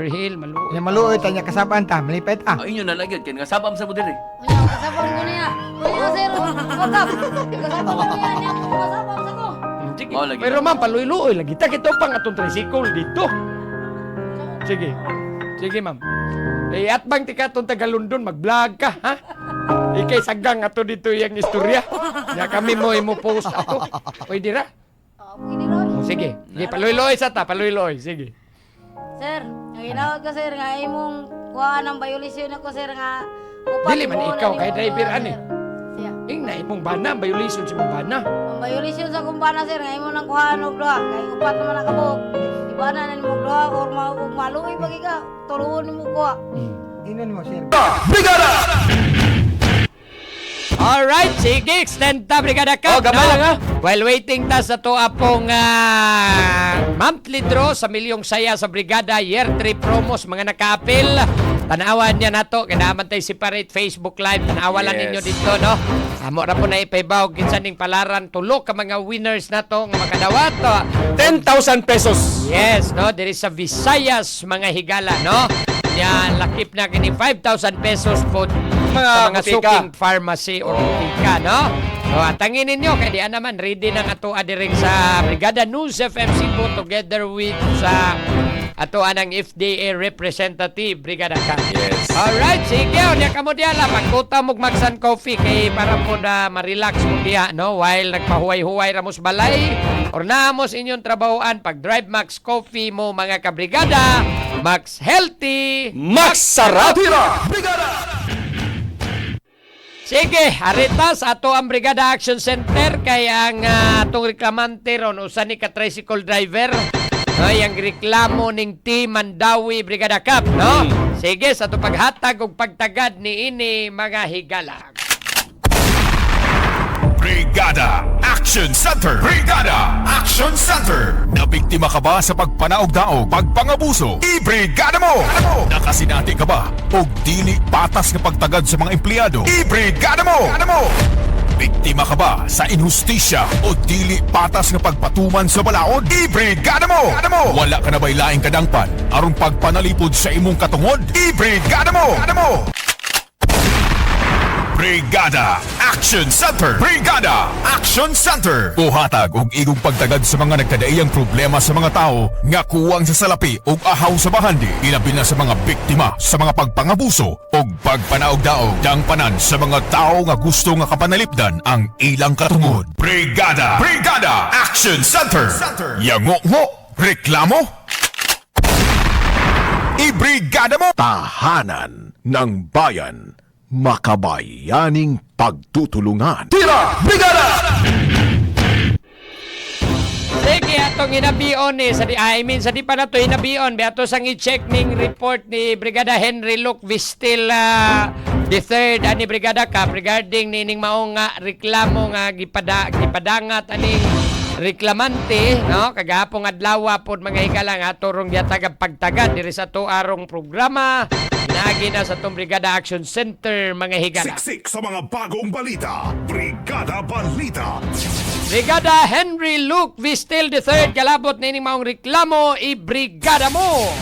Hill, maluoy. Yang maluoy tanya kasaban ta, malipet ah. Inyo na lagi kin kasabam sa budiri. Unya, kasabang ko niya. Unya, sir. Wakap. Kasabang ko niya. Niya mo kasabang sa ko. Sige. Oh, lagi Pero na. ma'am, paluoy-luoy lagi. Kita pang atong tricycle dito. Sige. Sige, ma'am. At bang tika itong taga-London, mag-vlog ka, ha? Ikay sagang ato dito yung istorya. Ya kami mo post ato. Pwede ra? Pwede ron. Sige. Sige, paluoy-luoy sa ta, paluoy-luoy. Sige. Sir, ang ginawag ko, sir, nga imong kuhaan ng violation ako, sir, nga Dili man mo ikaw, na kay nimo, driver, sir. ani. Siya. Ingna, imong bana, violation si mong bana. Ang violation sa kumpana, sir, nga imong nang kuhaan og duha. Kay upat naman nakabuk. Iba na nimo duha or maluoy pagi ka. Tuluon nimo kuha. Inon mo sir. Alright, sige, extend ta, Brigada Cup. Oh, gamay lang, ha? While waiting ta sa to apong monthly draw sa Milyong Saya sa Brigada, year 3 promos, mga naka-appeal. Tanawan niya na to, kailangan tayo separate Facebook Live. Tanawan lang Yes. ninyo dito, no? Amo na po na ipaibaw, kinsan ning palaran, tulo ka mga winners na to, nga makadawat to. 10,000 pesos. Yes, no? There is a Visayas, mga higala, no? Yan, lakip na kini 5,000 pesos po sa mga butika. suking pharmacy or butika, no? So, atangin ninyo, kaya diyan naman, ready na nga to adiring sa Brigada News FM Cebu together with sa ato anang FDA representative, Brigada Ka. Yes. Alright, sige, unya ka mo diya lang, magkuta mo magsan coffee kay para po na ma-relax mo diya, no? While nagpahuway-huway ramos balay, or naamos inyong trabahoan, pag drive Max Coffee mo mga kabrigada, Max Healthy, Max Sarap. sige, harita sa ato ang Brigada Action Center kay ang atong reklamante ron usa ni ka tricycle driver. Ay ang reklamo ning Team Mandawi Brigada Cup, no? Sige, sa ato paghatag ug pagtagad ni ini mga higala. Brigada Action Center! Brigada Action Center! Nabiktima ka ba sa pagpanaog-daog, pagpangabuso? I-brigada mo! Nakasinati ka ba? O dili patas na pagtagad sa mga empleyado? I-brigada mo! Biktima ka ba sa inhustisya o dili patas na pagpatuman sa balaod? I-brigada mo! Wala ka na ba'y laing kadangpan arong pagpanalipod sa imong katungod? I-brigada mo! Brigada Action Center! Brigada Action Center! Buhatag og igong pagtagad sa mga nagkadaiyang problema sa mga tao nga kuwang sa salapi o ahaw sa bahandi. Ilabi na sa mga biktima sa mga pagpangabuso o pagpanaog-daog. Dangpanan sa mga tao nga gusto nga kapanalipdan ang ilang katungod. Brigada Action Center! Yango-ngo! Reklamo? Ibrigada mo! Tahanan ng bayan. Makabayaning pagtutulungan. Sige, atong hinabion ni sa sa di pa na to hinabion, beato sang i-check ning report ni Brigada Henry Luke Vistil the third ani Brigada Cup regarding nining maong nga reklamo nga gipadangat aning reklamante, no? Kagahapon adlaw pod mga higala nga turong yatag pagtagad diri sa to arong programa. Nagi na sa tong Brigada Action Center mga higala. Siksik sa mga bagong balita. Brigada Balita. Brigada Henry Luke Vistil III, kalabot na ining maong reklamo, i-brigada mo!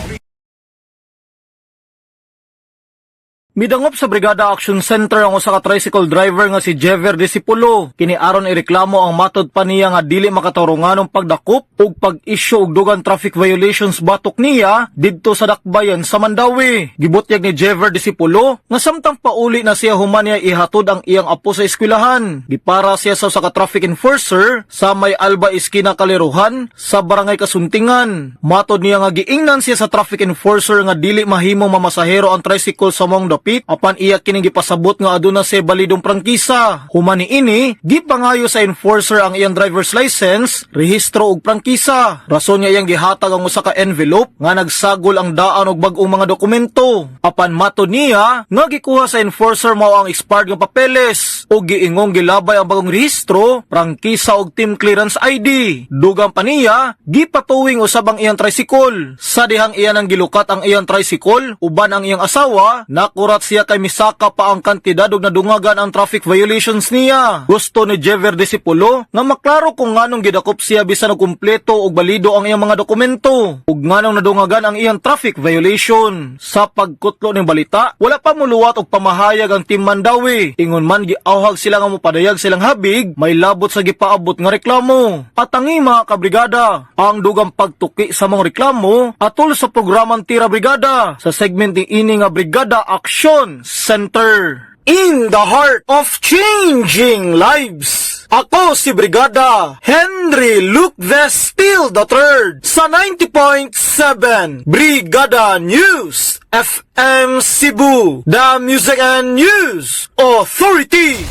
Midangop sa Brigada Action Center ang usa ka tricycle driver nga si Jever Disipulo. Kini aron ireklamo ang matod pa niya nga dili makatarunganong pagdakop ug pag-issue og dugang traffic violations batok niya didto sa Dakbayan sa Mandawi. Gibutyag ni Jever Disipulo nga samtang pauli na siya human niya ihatod ang iyang apo sa eskwelahan. Gipara siya sa usa ka traffic enforcer sa may Alba Esquina Kaliruhan sa Barangay Kasuntingan. Matod niya nga giingnan siya sa traffic enforcer nga dili mahimong mamasahero ang tricycle sa mong dapit apan iya kining gipasabot nga aduna sa balidong prangkisa. Human niini, gipangayo sa enforcer ang iyang driver's license, rehistro ug prangkisa. Rason niya iyang gihatag ang usa ka envelope nga nagsagol ang daan og bag-ong mga dokumento. Apan matod niya nga gikuha sa enforcer mao ang expired nga papeles ug giingong gilabay ang bagong rehistro, prangkisa ug team clearance ID. Dugang pa niya, gipatuwing usab ang iyang tricycle. Sa dihang iya nang gilukat ang iyang tricycle, uban ang iyang asawa, nakurat Nagpasikat siya kay misaka pa ang kantidad ug nadungagan ang traffic violations niya. Gusto ni Jever Disipulo nga maklaro kung nganong gidakop siya bisan og kumpleto ug balido ang iyang mga dokumento ug nganong nadungagan ang iyang traffic violation. Sa pagkutlo ning balita, wala pa muluwat og pamahayag ang Team Mandawi. Ingon man giawhag sila nga mopadayag silang habig, may labot sa gipaabot nga reklamo. At ang mga kabrigada, ang dugang pagtuki sa mga reklamo atol sa programang Tira Brigada sa segment ni ini nga Brigada Action Center. In the heart of changing lives, ako si Brigada Henry Luke Vestil III sa 90.7 Brigada News FM Cebu, the Music and News Authority.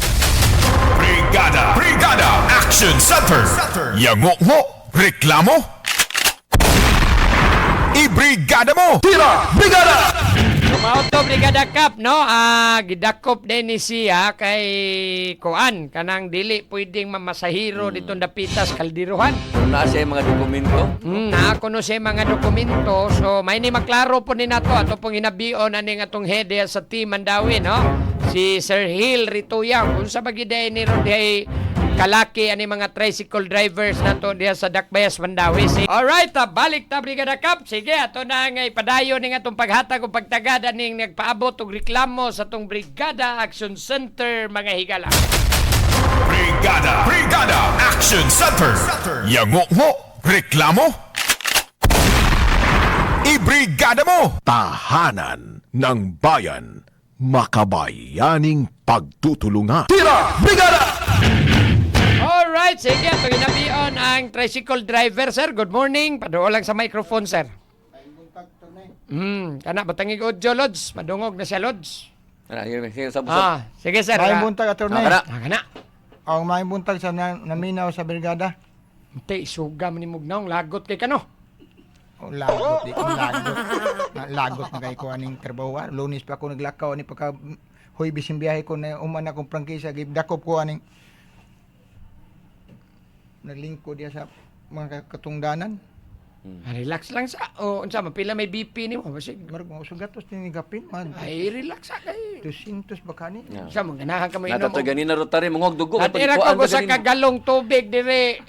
Brigada Action Center. Yango mo, reklamo. Ibrigada mo. Tira, Brigada! Mauto Brigada Cup, no? Gidakop din ni siya kay Kuan. Kanang dili pwedeng mamasahiro ditong dapitas kaldiruhan. Na siya yung mga dokumento. Naakuno siya mga dokumento. So, may ni maklaro po ni nato. Ato pong hinabion aning atong head sa Team Mandawi, no? Si Sir Hill Rituyang. Kung sa bagiday ni Rodhay kalaki ani mga tricycle drivers nato diha sa Dakbayas Mandawi. Alright, balik ta Brigada Cup. Sige, ato na nga ipadayon ning atong paghatag o pagtagada ning nagpaabot og reklamo sa atong Brigada Action Center mga higala. Brigada Action Center. Yango mo, reklamo. Ibrigada mo. Tahanan ng bayan. Makabayaning pagtutulungan. Tira, Brigada! Alright, sige, ito ginabion ang tricycle driver, sir. Good morning. Paduol lang sa microphone, sir. Kana batangig audio, Lods. Madungog na siya, Lods. Sige, sabusab. Sige, sir. May buntag, attorney. Kana. Ang may buntag sa naminaw sa brigada. Ante, isuga man ni Mugnaw. Lagot kay kano. Oh, lagot, di ko lagot. Lagot na kay ko aning trabaho. Lunis pa ako naglakaw ni pagka huy bisin biyahe ko na uman akong prangkisa. Gibdakop ko aning naglingko diya sa mga katungdanan. Relax lang sa. O, unsa mapila may BP ni mo. Basig. Marag mga sugatos tinigapin man. Ay, relax sa kay. 200 ba kani? Unsa mo ganahan ka mo inom. Natatoy ganina rotary, mungog dugo. At ira ko sa kagalong tubig dire.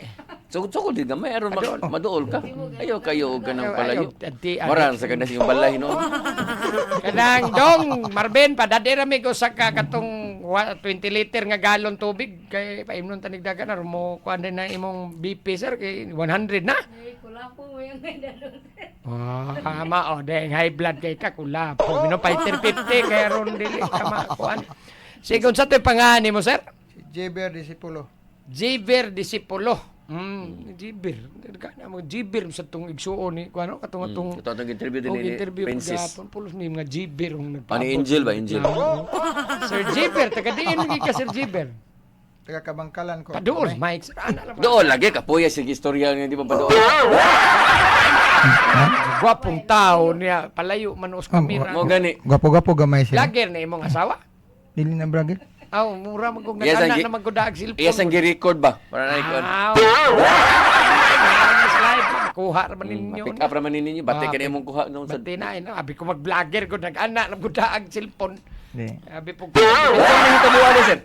Sugod-sugod din gamay aron maduol ka. Ayaw kayo og ganang palayo. Ayaw, Maran sa kanang yung balay no. Kanang dong, Marben, padadira mi ko sa katong 20 liter nga galon tubig kay paimnon tanig dagan aron mo kuan din na imong BP sir kay 100 na. Kula po mo yung dalon. Tama o deng high blood kay ka kula po mino fighter 50 kay aron dili ka makuan. Sigon sa toy pangani mo sir? Si Jeber Disipulo. Jiber Disipulo. Jiber. Kana mo Jiber sa tong igsuon ni kuno katong atong Ito atong interview din ni interview Princess. gapon pulos ni mga Jiber ang nagpaabot. Ani Angel ba, Angel? Sir Jiber, taga diin mo ka Sir Jiber. Taga Kabangkalan ko. Paduol, Mike. Ana lang. Dool lagi kapuya sige istorya nga di ba padool. Gwapong tao niya, palayo man us kamera. Mo gani. Gapo-gapo gamay siya. Lager na imong asawa? Dili na bragil. Aw, mura magkog Yes, nagana ang na magkudaag cellphone. Yes ang gi-record ba? Para na ikon. Slide kuha ra man ninyo. Pick up raman ninyo, bati ka na imong kuha noon sa. Bati na ina, abi ko mag-vlogger ko nag-ana nagkudaag cellphone. Di. Abi po. Ito man ito buwan sir.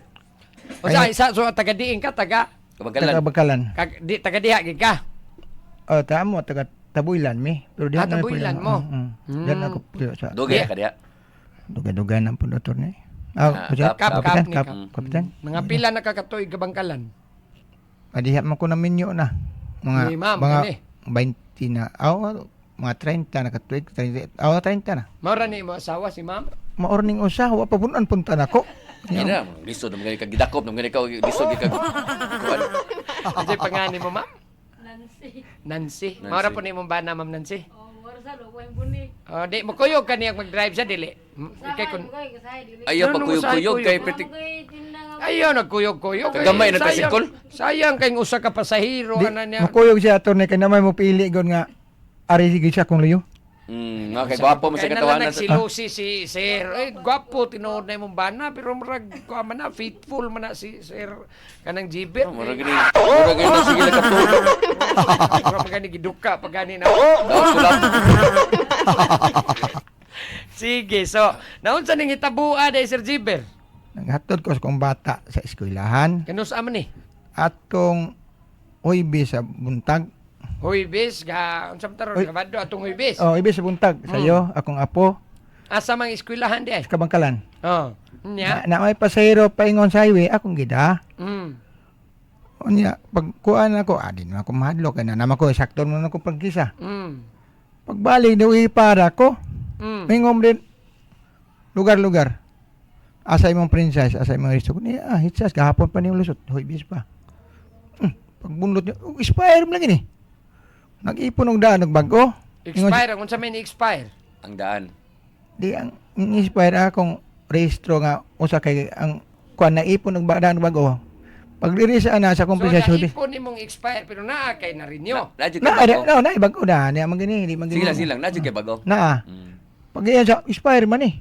O sa isa so taga diin ka taga Kabangkalan. Kabangkalan. taga diha gid ka. Oh, tamo taga Tabuilan mi. Pero diha na Tabuilan mo. Diha na ko sa Dugay ka diha. duga-duga ng pundator ni. Kap, kapitan, ni ka. kapitan. Mga pila nakakatoy kabangkalan. Adiha man ko na minyo na. Mga Ni ma'am, mga gani. 20 na. Mga 30 na katuig. 30 na. Maura ni mo asawa si ma'am. Maorning usa, wa pa punon punta nako. Yan na, lisod naman ka gidakop, naman ka lisod ka. Ano pangani mo ma'am? Nancy. Nancy. Maura po ni mong bana ma'am Nancy. Oh, warsa lo ko yung buni. Oh, di mo kuyog kaniyang mag-drive sa dili. Kay kun Ayaw Ano, pagkuyog-kuyog say, kay kuyog. pretik. ayaw nagkuyog-kuyog. Kagamay na Sayang- tricycle. Sayang kay usa ka pasahero Di, ana niya. makuyog siya ato ni kay namay mo pili gon nga ari sige siya kung liyo. Nga kay gwapo mo sa Kaya katawanan. nagsilusi si Sir. Gwapo, tinuod na imong bana. Pero marag, man na, faithful man na si Sir kanang Jiber. Mura gani na sige na katulog. Mura magani giduka, pag gani na. Daos ko lang. Sige, so naunsa ning hitabuan day Sir Jiber? Naghatod ko sa kong bata sa eskwelahan. Kanus man ni? Atong Huwebes sa buntag. Huwebes ga unsam taron Uy. Sabado atong Huwebes. Oh, Huwebes sa buntag. Sayo, akong apo, Asa mang eskwelahan di ay? sa Kabangkalan. Oh. Nya. Na may pasahero paingon sa highway, akong gida. O niya, pagkuhan ako, adin na ako mahadlo, kaya na naman ko, sakto mo na ako pagkisa. Pagbalik, niuwi para ko, paingon din, lugar-lugar. Asa imong princess, asa imong resto. Niya, hitsas, kahapon pa niyong lusot, Huwebes pa. Pagbunlot niya, expire mo lang ini. Nag-ipon ng daan, nagbago. Expire ang unsa may ni-expire? Ang daan. Di, ang inspire akong rehistro nga, usa kay, ang kuhan na ipon ng daan, nagbago. Pag-release na sa So kompensya Huwebes. naipon nimong expire pero naa kay na renew. Nadyo Na, kay bago. ibago na, niya magini, di magini. Silang, nadyo kay bago. Na, pag iyan sa expire man eh.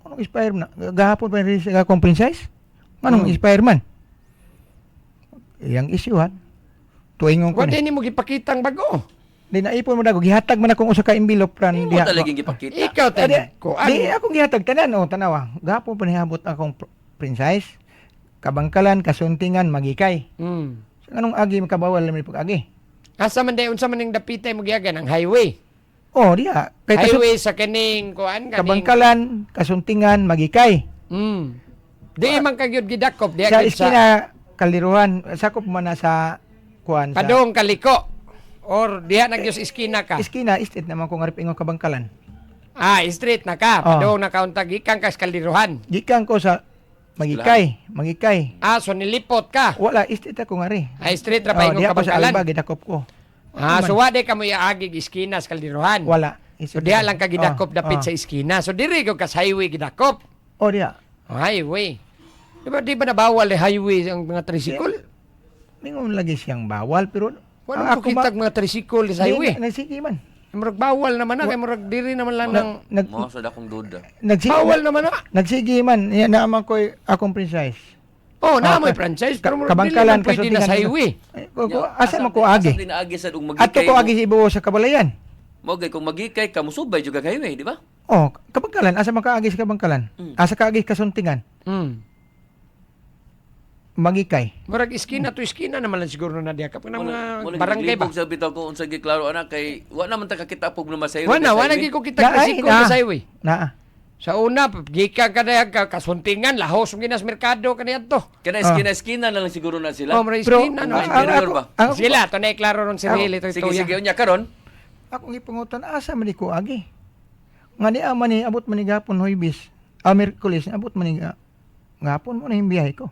Anong expire na? Gahapon pa rin sa akong princess? Anong expire man? Iyang isyuhan. Tuingon ko Wa ni. din nimo gipakitang bago. Di naipon mo na ako. Gihatag man akong usa ka envelope ran. Hindi mo talagang gipakita. Ikaw Di, ko. di akong gihatag tanan. O, tanawa. Gahapon pa nihabot akong princess. Kabangkalan, kasuntingan, magikay. So, anong agi makabawal naman pag-agi? Asa man day unsa man ning dapitay mo giyagan ang highway. Oh, diya. Kay Highway sa kaning kuan kaning. kabangkalan, kasuntingan, magikay. Di man kagyud gidakop di Sa agad iskina, kaliruhan. Sakop man na sa kuan. Sa padong kaliko or diha nagyos iskina ka. iskina, istit naman kung arip ingon kabangkalan. Street na ka, Oh. padong na kauntag gikan ka sa kaliruhan. Gikan ko sa magikay. So nilipot ka. Wala, istit ako nga rin. Street ra pa ingon diha ko sa kabangkalan. alba, gidakop ko. So wa di ka mo iaagig iskina sa kaliruhan. Wala. So diha lang ka gidakop dapit sa iskina. So diri ko kas highway gidakop. O, diya. Highway. Di ba nabawal eh highway ang mga tricycle? Ningon lagi siyang bawal, pero Wala ko kitag mga tricycle sa highway. Nagsige man. Murag bawal naman na, kay murag diri naman lang ng Mo sa dakong duda. bawal naman na. Nagsige man. Yan naman ko akong princess. Oh, na may ka- franchise pero murag dili kabangkalan, man pwede na sa highway. Asa man ko agi? Asa din agi sa ug Ato magikay. ko agi sa ibuo sa kabalayan. Mo gay kung magikay ka musubay jud kag highway, di ba? Oh, kabangkalan. Asa man ka agi sa kabangkalan? Asa ka agi kasuntingan? Magikay. Murag iskina to iskina naman lang siguro na diha kapag mga Muna barangay ba. sa bitaw ko unsa giklaro ana kay wa naman ta kakita pug na masayro. Wala gid ko kita tricycle sa highway. Na. Sa una, gikan ka na kasuntingan, lahos ng ginas merkado kaniya to. Kana esquina na lang siguro na sila. Oh, murag Pero, iskina ang- naman. interior ba? Sila, to na iklaro ron si Ril, ito Sige ito sige yan. unya karon. Ako gipangutan asa man ko agi. Nga ni ama ni abot man ni gapon Huwebes. Merkulis abot man ni gapon mo na yung biyahe ko.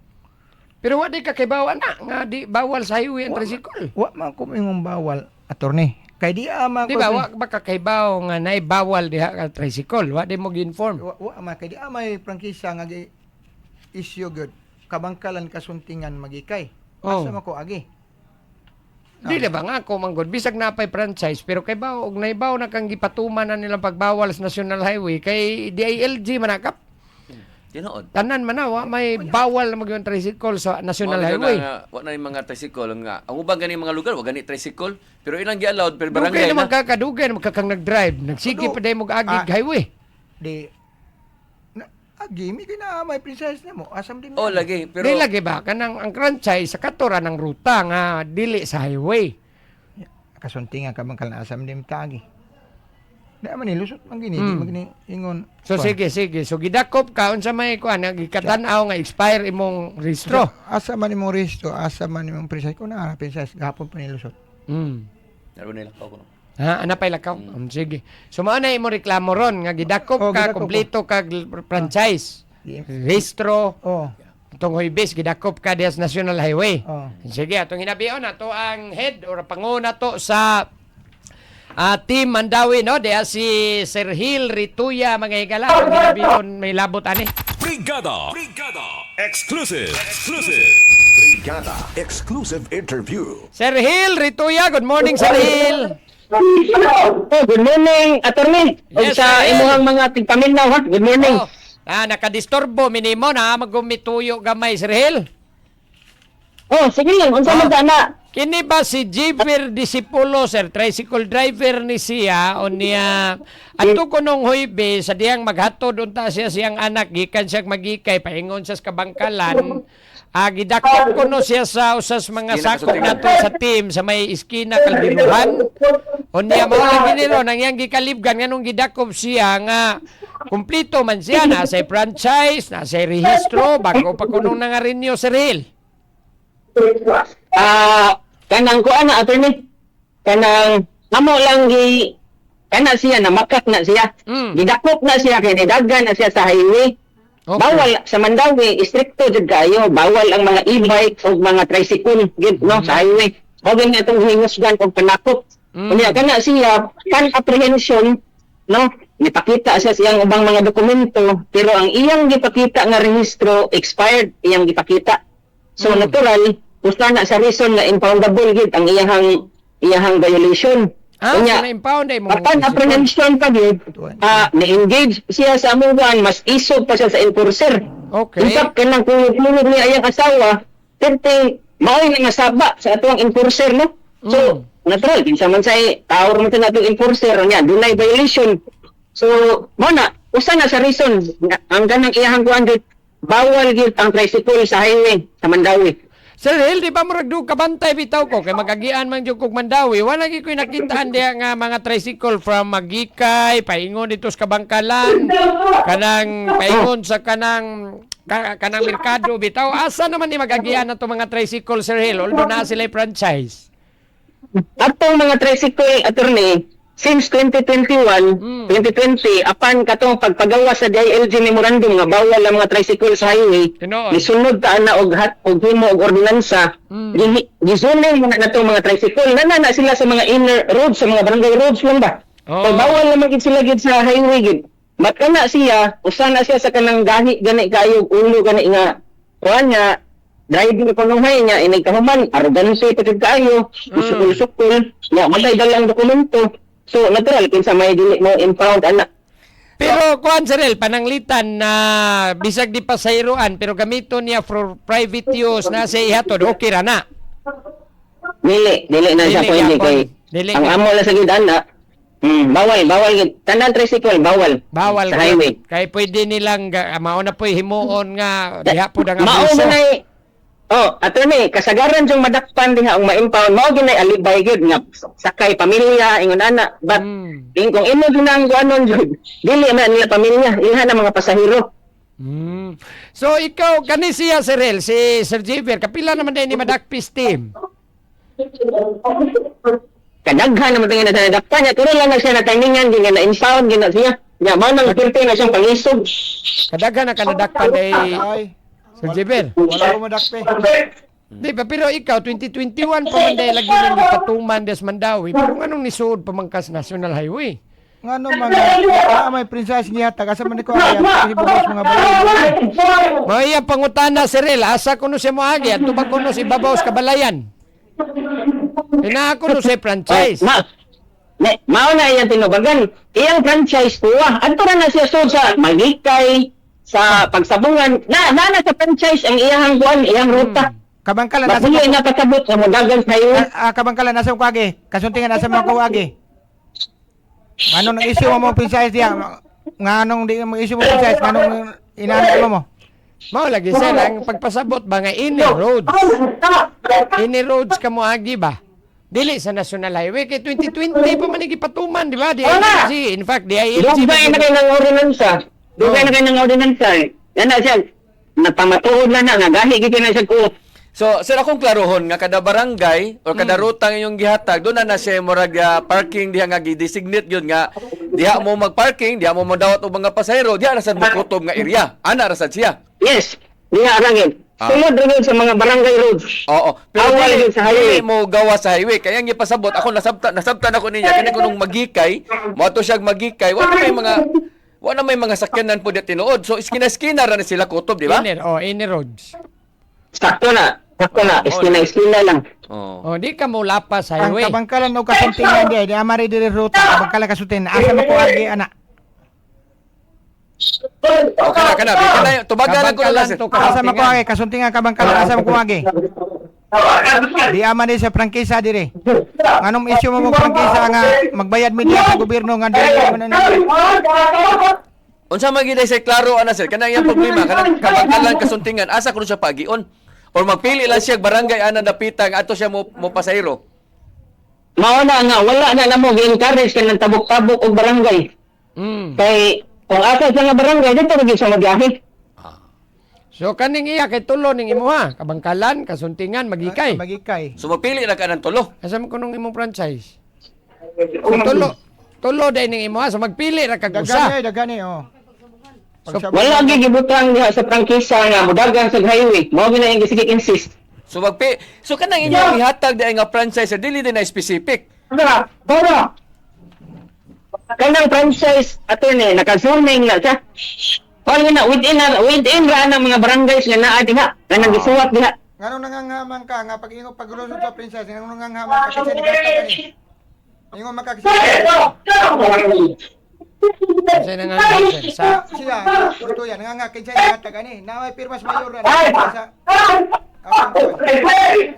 Pero wa di ka kay bawal na, nga di bawal sa highway ang tricycle. Wa man ko imong bawal attorney. Kay di ama Di ko. ba, wa ba ka kay baw nga nay bawal diha ka tricycle, wa di mo gi-inform. Wa man kay di ama prangkisa nga issue good. Kabangkalan kasuntingan magikay. Oh. Asa man ko agi? Dili ba nga ako manggod bisag napay franchise pero kay baw og naibaw na kang gipatuman na nilang pagbawal sa National Highway kay DILG manakap. Tinuod. Tanan man na wa may bawal na magyon tricycle sa National Highway. Wa na yung mga tricycle nga. Ang ubang gani mga lugar wa gani tricycle pero ilang gi-allowed pero Dugay barangay naman na. kakadugay naman kakang nag-drive. Nagsige pa day mo agig highway. Di agi mi kina may princess na mo. Asam din. Oh lagi pero Di lagi ba kanang ang franchise sa katura ng ruta nga dili sa highway. Kasuntingan kabangkalan asam din tagi. Di man ni lusot man gini, di man gini ingon. So sige. So gidakop ka unsa may kuan nga gikatan-aw nga expire imong rehistro. Asa man imong resto, asa man imong princess ko na princess gahapon pa ni lusot. Naroon nila ko no. Ha, ana pay lakaw. Sige. So mao na imong reklamo ron nga gidakop Oh, ka gidakop kompleto kag franchise. Yes. Rehistro Oh. itong Huwebes gidakop ka diha sa National Highway. Oh. Sige, atong hinabion ato ang head or panguna to sa Team Mandawi, no? Diya si Sir Hill Rituya, mga higala. Ang hinabion, may labot ani. Brigada Exclusive Brigada Exclusive Interview. Sir Hill Rituya, good morning, Sir Hill. Good morning, attorney. Yes, Sa sir. imuhang mga tigpaminaw, ha? Good morning. Oh, nakadisturbo, minimo na magumituyo gamay, Sir Hill. Oh, sige lang. Unsa man na? Kini ba si Jiver Disipulo, sir, tricycle driver ni siya o niya ato ko nung Huwebe sa diyang maghatod unta siya siyang anak gikan siya magikay paingon siya sa kabangkalan. Gidakop ko no siya sa usas mga sakop nato sa team sa may iskina Kaldiruhan. O niya mo lagi nilo nang yang gikalibgan nganong gidakop siya nga kumplito man siya na sa franchise, na sa rehistro bago pa kunong nangarinyo sa real. Kanang kuan na attorney. Kanang amo lang kana siya na makat na siya. Gidakop na siya kay nidagan na siya sa highway. Okay. Bawal sa Mandawi, istrikto jud kayo, bawal ang mga e-bike o mga tricycle gid no sa highway. Bawal na itong hinusgan og panakop. Unya kana siya kan apprehension no, gipakita siya siyang ubang mga dokumento pero ang iyang gipakita nga rehistro expired iyang gipakita. So natural usa na sa reason na impoundable gid ang iyang violation. So na-impound ay mo. Upon apprehension pa gid, na-engage siya sa amuan, mas isog pa siya sa enforcer. Okay. In fact, kanang kung niya iyang asawa, perting mao'y nangasaba sa atong enforcer, no? So, natural, kinsa man say tawag man sa atong enforcer niya, dunay violation. So, mo na, usa na sa reason, ang ganang iyang kuan gid, bawal gid ang tricycle sa highway sa Mandawi. Sir Hil, di ba maragdo kabantay bitaw ko kay magagian man jud kog Mandawi. Wala gi ko'y nakitaan diha nga mga tricycle from Magikay paingon dito sa Kabangkalan. Kanang paingon sa kanang merkado bitaw. Asa naman ni magagian nato mga tricycle, Sir Hil? Although na sila franchise. Atong mga tricycle attorney since 2021, 2020 apan katong pagpagawa sa DILG memorandum nga bawal ang mga tricycle sa highway. Tinuod. Nisunod ta na og himo og ordinansa. Gizoning mo na natong mga tricycle na sila sa mga inner roads, sa mga barangay roads lang ba. Oh. So bawal naman gid sila gid sa highway gid. Mat kana siya, usa na siya sa kanang gani kayo ulo gani nga kuan nga driving pa nung hay niya inay kahuman arrogance pa jud kayo usukol ya malay dalang dokumento. So, natural, kinsa may dili mo impound, anak. Pero kuan Sir Hil, pananglitan na bisag di pasayroan pero gamito niya for private use na sa ihatod, okay ra na. Dili na siya Dili pwede gyapon. kay Dili ang gyapon. amo lang sa gid anak. Bawal gid. Tanan tricycle bawal. Bawal sa ka. highway. Kay pwede nilang mao na po'y himuon nga diha po ang Mao abuso. na attorney, kasagaran jung madakpan diha ang ma-impound mao ginay alibay gid nga sakay pamilya ingon ana. But kung imo ginang kuanon jud, dili man nila pamilya, ilhan ang mga pasahero. So ikaw kani siya Sir Hil, si Sir Javier, kapila naman din ni Madakpis team. Kadaghan naman tingin na sa nadakpan niya. Pero lang na siya natimingan, di nga na-impound, gina siya. Nga, man ang pirti na siyang pangisog. Kadaghan na kanadakpan kay Ay, Sir Javier. wala ko madakpe. Di ba pero ikaw 2021 pa man dahil lagi nang patuman des Mandawi. Pero anong nisuod pamangkas National Highway? Ngano mga may princess niya taga sa man ko ay kasi bubos mga balay. Maya pangutana Sir Hil, asa kuno si moagi at tubag kuno si Babaw sa Kabalayan. Ina kuno si franchise. Mao na iyang tinubagan. Iyang franchise kuha. Adto na siya sud sa Magikay, sa Pagsabungan. Na sa franchise ang iyang kuan, iyang ruta. Kabangkalan nasa Bakit na pasabot sa Mudagan kayo? kabangkalan nasa ko agi. Kasuntingan nasa mga kuwagi. Ano nang issue mo princess diya? Nganong di mo issue mo princess? Nganong inaano mo? Mao lagi sir ang pagpasabot ba nga ini roads. Ini roads kamo agi ba? Dili sa National Highway kay 2020 pa man gipatuman di ba? DILG. In fact, DILG. Dugay na kayo ng ordinansa. Dugay na kayo ng ordinansa. Yan na siya. Napamatuod na nga. Gahi gito na siya ko. So, sir, akong klarohon nga kada barangay o kada ruta nga inyong gihatag, doon na siya murag parking diha nga gi-designate yun nga diha mo mag-parking, diha mo madawat og mga pasahero, diha rasad mo kutob nga area. Ana rasad siya. Yes. Diha arangin. Sulod rin yun sa mga barangay roads. Oo. Pero Awal dili yun sa highway. mo gawa sa highway. Kaya nga ipasabot, ako nasabtan ako niya. Kaya kung magikay, mo ato siya magikay, wala may mga sakyanan po dito tinuod. So, iskina-iskina ra na sila kutob, di ba? Ini roads. Sakto na. Iskina lang. Oo. Di ka mo lapas Ang highway. kabangkalan o kasuntingan diya, di amari diri ruta kabangkalan kasuntingan. Asa mo ko agi ana? Kana. Tubagan ko na sir. to Asa mo ko agi kasuntingan kabangkalan asa mo ko agi? Di aman din sa prangkisa dire. Anong issue mo mo prangkisa nga magbayad mi diya sa gobyerno nga dili man na. Unsa magiday say klaro ana sir kanang iyang problema kanang kabangkalan kasuntingan asa kuno siya pagion or magpili lang siya barangay ana dapita nga ato siya mo pasayro. Mauna nga, wala na namo gi-encourage ka ng tabok-tabok o barangay. Kay, kung asa siya nga barangay, dito rin siya magyahe. So kaning iya kay tulo ning imuha, kabangkalan, kasuntingan, magikay. Magikay. So magpili na ka ng tulo. Asa man kunong imong franchise? So, tulo day ning imuha, so magpili ra kag usa. Dagani oh. So, Wala gi gibutang diha sa prangkisa nga mudagan sa highway. Mao gina yung gisigit insist. So kanang inyong ihatag di ay nga franchise sir dili din na specific. Para. Kanang franchise attorney nakazoning na siya. Wala na within ra ng mga barangays nga naa diha, nga nagisuwat diha. Ngano nangangaman ka nga pag ingo paglulusot sa princess, ngano nangangaman ka kasi nagkatagani. Ingo makakisa. Kasi nangangaman sa Siya, ito yan, nangangakin siya nagkatagani. Naway pirmas mayor na sa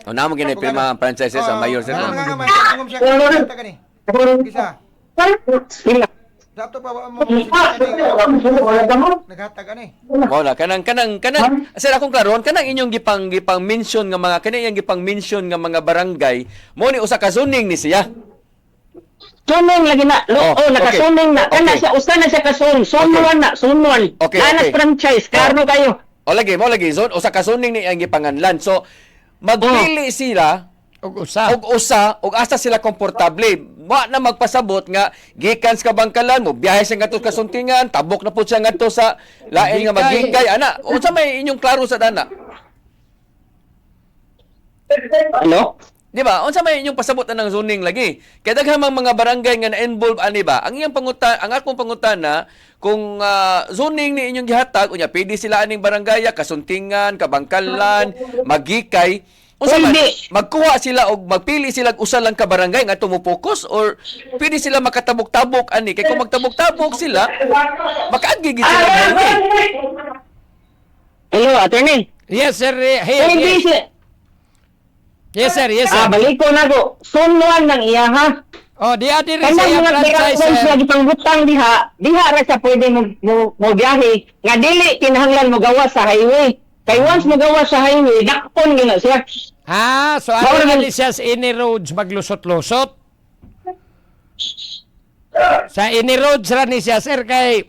O namo gini pirma ang franchise sa mayor sir. nangangaman ka, ingom siya nagkatagani. Kisa. Dato pa mo naghatagani. Mao na kanang sir akong klaron kanang inyong gipang mention nga mga kanang iyang gipang mention nga mga barangay mo ni usa ka zoning ni siya. Sunong lagi na. Nakasuning na. Kana siya usa na siya kasun. Sunwan na, sunwan. Okay, Nanas okay. franchise, karno kayo. O lagi zone usa ka zoning ni ang gipanganlan. So magpili sila og usa. og asa sila komportable. Wa na magpasabot nga gikan sa kabangkalan mo biyahe siya ngadto sa kasuntingan, tabok na pud siya ngadto sa lain nga magigay ana. Unsa may inyong klaro sa dana? Ano? Di ba? Unsa may inyong pasabot na ng zoning lagi? Kaya daghang mga barangay nga na-involve ani ba? Ang akong pangutana kung zoning ni inyong gihatag unya pwede sila aning barangay, kasuntingan, kabangkalan, magikay. Unsa man magkuha sila og magpili sila og usa lang ka barangay nga tumupokus or pwede sila makatabok-tabok ani kay kung magtabok-tabok sila makaagi gid sila ng highway. Hello, attorney. Yes sir. Pwede siya. Yes sir, yes sir. Balik ko na ko. Sunwan ng iya ha. Oh, di adi rin Kanang sa mga franchise barangay sir. lagi pangbutang diha ra siya pwede mo biyahe. Nga dili kinahanglan mo gawa sa highway. Kay once mo gawa sa highway, dakpon gina siya. So ano na siya sa ini roads maglusot-lusot? Sa ini roads ra ni siya sir kay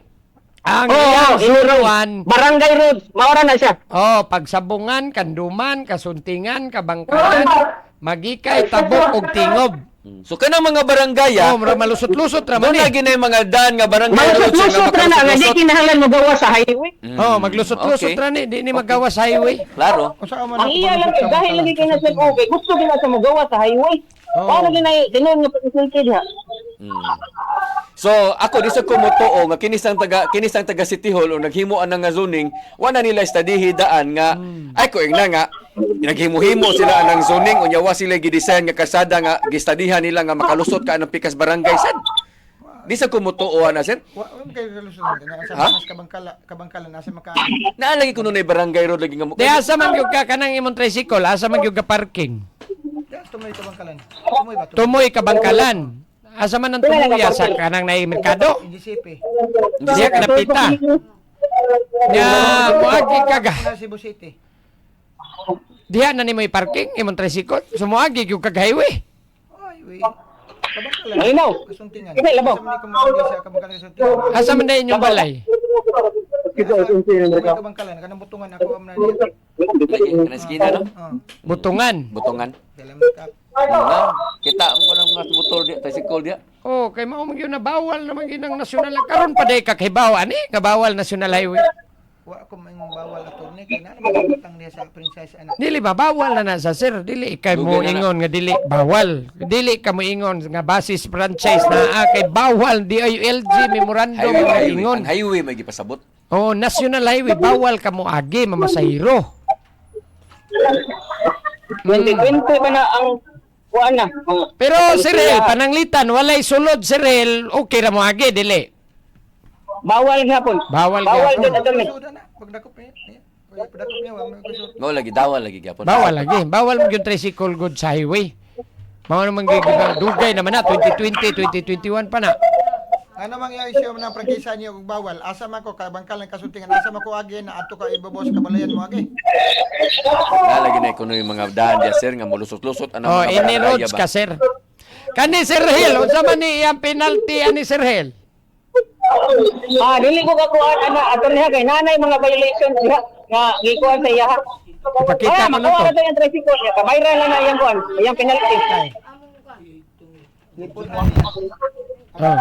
ang iyang ini road. sunuan, Barangay road, maora na siya. pagsabungan, kanduman, kasuntingan, kabangkalan, magikay, tabok, og tingob. So kanang mga barangay Malusot-lusot ra doon man na ginay mga dan nga barangay Malusot-lusot ra na, nga di kinahanglan mo gawa sa highway. maglusot-lusot Okay. ra ni, di ni magawa sa highway. Klaro. Unsa man Ang iya lang, dahil lagi kayo na sa okay, gusto gina sa mo gawa sa highway. Paano ginay, tinuod nga pag-isulti diha. So ako di sa kumutuo nga kinisang taga City Hall o naghimuan nga zoning wala nila studihi daan nga ay ko na nga naghimo-himo sila ng zoning unya wa sila gidesign nga kasada nga gistudihan nila nga makalusot ka ng pikas barangay sad. Di sa kumutuo na sir. Wa kay relusyon na Ha? sa kabangkalan nasa maka. Naalagi ko nun ay barangay road lagi nga mo. Di asa man gyud ka kanang imong tricycle, asa man gyud ka parking. Tumoy kabangkalan. Tumoy ba? Tumoy kabangkalan. Asa man ang tumuya sa kanang naay merkado. GCP. Diya ka napita. Ya, moagi kaga. Sa Cebu City. Diya na nimo parking imong tricycle. Sumuagi gyud kag highway. Ay, we. Kabangkalan. Ay, no. Kasuntingan. Hindi, labaw. Asa man ni kumagi sa kabangkalan kasuntingan. Asa man na inyong balay? Tumoy kabangkalan kanang butungan ako amna niya. Kanang skina no? Butungan. Butongan. Dalam ka. Na, kita ang mga motor dia, tricycle dia. Oh, kay mao man gyud na bawal naman gyud ang nasyonal. Karon pa day kakibaw ani, nga bawal national highway. Wa ko may bawal attorney kay na magutang niya sa princess anak. Dili ba bawal na sa sir? Dili kay mo Dugay na ingon nga dili bawal. Dili ka mo ingon nga basis franchise na kay bawal DILG memorandum nga ingon. Ang highway may gipasabot. Oh, national highway bawal ka mo agi mamasahiro. 2020 pa na ang kuan na. Pero Sirel, pananglitan walay sulod Sirel, okay ra mo agi dili. Bawal nga po. Bawal Bawal gyapon. din attorney. Suda na pag dakop eh. Kaya padakop niya, wala ko sure. Mao lagi dawal lagi gyapon. Bawal lagi. Bawal mo yung tricycle good sa highway. Mao naman dugay naman na 2020, 2021 pa na. Ano mang yung issue ng prangkisa niyo kung bawal? Asa man ko kabangkal ng kasuntingan, asa man ko agi na ato ka ibabos kabalayan mo agi. Lalagi na kuno yung mga daan dia sir nga mulusot-lusot ana Oh, mga ini barangay roads ba. ka sir. Kani Sir Hill, unsa man ni iyang penalty ani Sir Hill? Dili ko kakuan ana attorney kay nanay mga violation diha nga gikuan sa iya. Ipakita mo na makuha to. na yung tricycle niya. Kabayran na na yung kuan, yung penalty. Oh.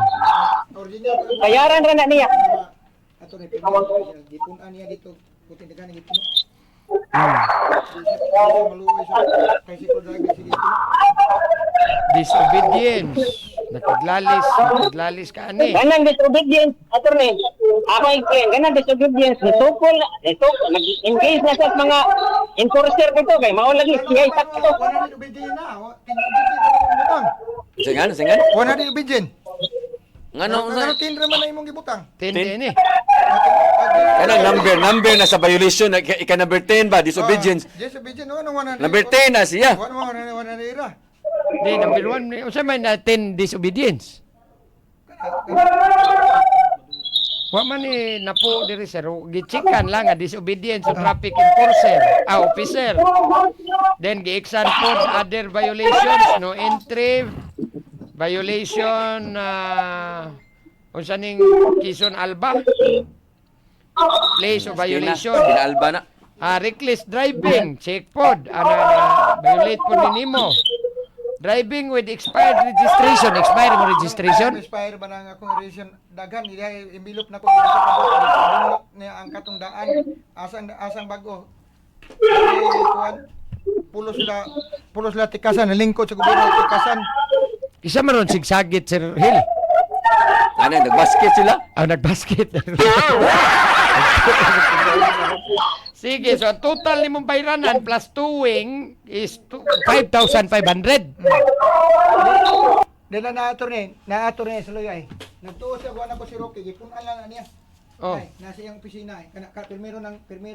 Original. Bayaran ra na niya. Ato ni gipunan niya dito. Putin dagan gipun. Maluoy sa tricycle driver si dito. Disobedience. Nakaglalis ka ani. Ganang disobedience, attorney. Ako explain, ganang disobedience, nitukol, nag-engage na sa mga enforcer dito kay mao lagi siya sakto. Wala din ubidin na. Tinubidin. Singan. Wala din ubidin. Ngano Ano tinra man na imong gibutang? Tindi ni. kanang number na sa violation ika number 10 ba disobedience. Disobedience no wala. Number 10 na siya. Wala ira. Di number 1 unsa man natin disobedience. Wa man ni napo diri sir, gichikan lang nga disobedience sa traffic enforcer, officer. Then gi-exam pod other violations, no entry, violation unsa ning Quezon Alba. Place of violation. Ginaalba na. Reckless driving, check pod. Violate po ni nimo. Driving with expired registration. Expired mo registration? Expire ba nang akong registration daghan ila envelope na ko sa kabot niya ang katong daan asang bago. Kuan pulos la tikasan lingkod sa gobyerno tikasan. Isa man ron sigsagit Sir Hill. Ano nagbasket sila? Nagbasket. Sige, so ang total ni mong bayranan plus towing is 5,500. Dala na attorney sa loyay. Nagtuo siya kuan ako si Rocky gipunan lang niya. Oh. Ay, nasa iyang opisina kana permiro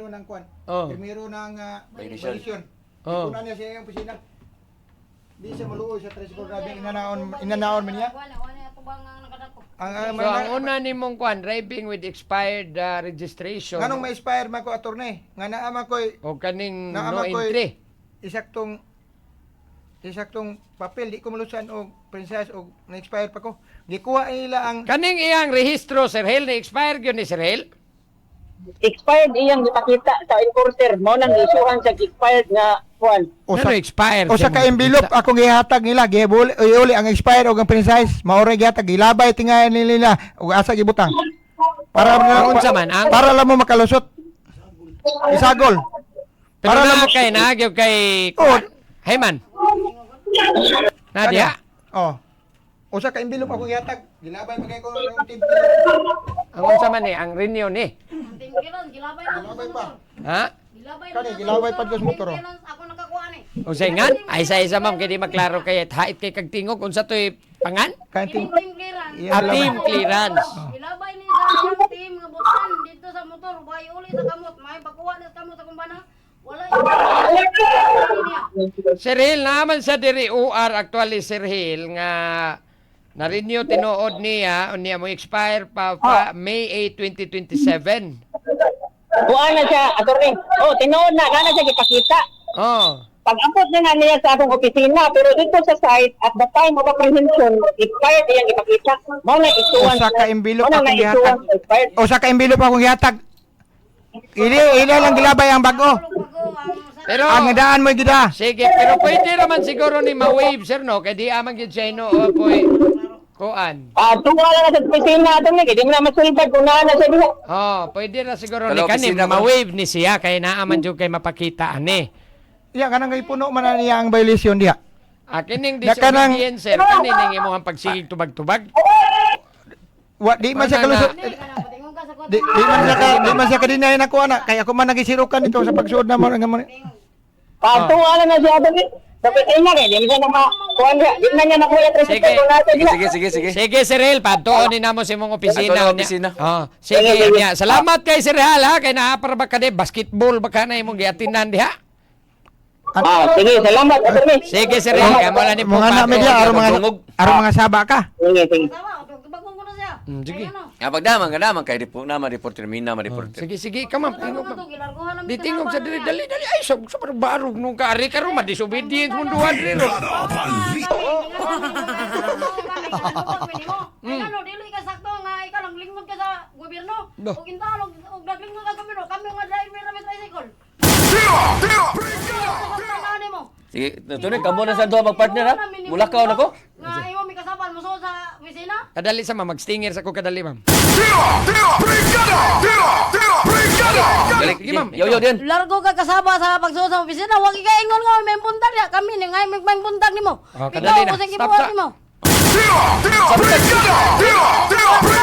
ng kuan. Oh. Permiro ng Violation. violation. Oh. Gipunan niya sa iyang opisina. Di siya maluoy sa tricycle driving inanaon man niya. Wala ito bang ang nakadako? So ang una ni mong kwan, driving with expired registration. Nganong may expire man ko attorney? Nga naa man ko'y O kaning Naama no ko'y- entry. isaktong papel di ko malusan og princess og na-expire pa ko. Gikuha nila ang Kaning iyang rehistro, Sir Hill, na-expire yun ni Sir Hill? Expired iyang ipakita sa enforcer mo nang isuhan sa expired nga kuan. Ano expire? o sa ka-envelope akong gihatag nila gibuli uli ang expire og ang princess maoray gihatag gilabay tingayan nila og asa gibutang. Para Unsa man ang para lang mo makalusot. Isagol. pero para na lang mo- kay nagyo kay Oh. Hayman. Nadia. Oh. O sa ka-envelope akong gihatag gilabay magay ko ng team. Ang unsa man ni ang renew ni? Ang tingkilan, gilabay na Gilabay sa pa. motor. Ha? Gilabay Kani, na sa gilabay motor. pa sa motor, oh. Tingkilan, ako nakakuha ni. Unsa ingan? Ay isa ma'am kay di maklaro kay hait kay kag tingog unsa toy pangan? Kanting Team clearance. Yeah, Team clearance. Gilabay ni sa iyang team nga buksan dito sa motor. Bay uli sa kamot. May pagkuha na sa kamot sa kumbana. Wala yung Sir Hill naman sa diri UR actually Sir Hill nga na-renew tinuod niya unya mo expire pa May 8, 2027. Kuan na siya, attorney. Oh, tinuod na kana siya gipakita. Oh. Pag-abot na niya sa akong opisina, pero dito sa site, at the time of apprehension, expired iyang ipakita. Mo na isuwan. O sa ka-envelope Mo na akong isuwan gihatag. sa expired. O sa ka-envelope akong gihatag. Ili lang gilabay ang bago. Pero Ang daan mo gida. sige, pero pwede naman siguro ni ma-wave sir no kay di amang gyud siya no poy kuan. Tunga lang sa opisina attorney, kaya di mo na masulbad kung naa na siya diha. Oh, pwede na siguro Pero ni kanim opisina ba? ma-wave ni siya kay naaman jud kay mapakita ani. Iya kanang ipuno man na niya ang violation diha. Kining Nakanang- disobedience sir kaning imong pagsigig tubag-tubag. Wa di man siya Wala na. kalusot. Di man siya kadinay na ko ana kaya ako man nagisirukan dito sa pagsuod na mo nga mo. Tunga lang na siya attorney. Dapat ay na rin, hindi na kuha niya. Hindi na niya nakuha yung Sige. tricycle. Kung natin Sige, niya. sige, sige, sige. Sige, Sir Hel, patuonin na mo sa imong opisina. Ato na opisina. Oh, sige, niya. Salamat kay Sir Hel, ha? Kay naapar ba ka de, basketball ba ka na imong giatinan diha? Sige, salamat. Attorney. Sige, Sir Hel, kamo lang ni Mga anak media, Magdungog. aron mga saba ka. Sige, sige. Tama, bagong ko na siya. Sige. Ayun, no. Pagdaman ka naman kay reporter, mina ma-reporter. Sige, sige, kamam. Tingog na to, gilarguhan namin Di tingog sa kinaban dili, na. dali, dali. Ay, sa barbarog nung kari karon madisobedient mo duhan riro. Ano, dili ka sakto nga ikaw lang lingkod ka sa gobyerno. Bah. Ug intalo ug naglingkod ka sa gobyerno, kami nga driver na may tricycle. Ano mo? Sige, tunay kamo na sa duha magpartner ha. Mulakaw na ko. Nga imo mi kasapal mo so sa opisina. Kadali sa mag-stinger sa ko kadali, ma'am. Dali, Sige, ma'am. Yo din. Largo ka kasaba sa pagsuot sa opisina, wag ka ingon nga may buntag ya. Kami ni nga may buntag nimo. Oh, kadali na. Ikaw usig Stop, ibuhat stop. nimo.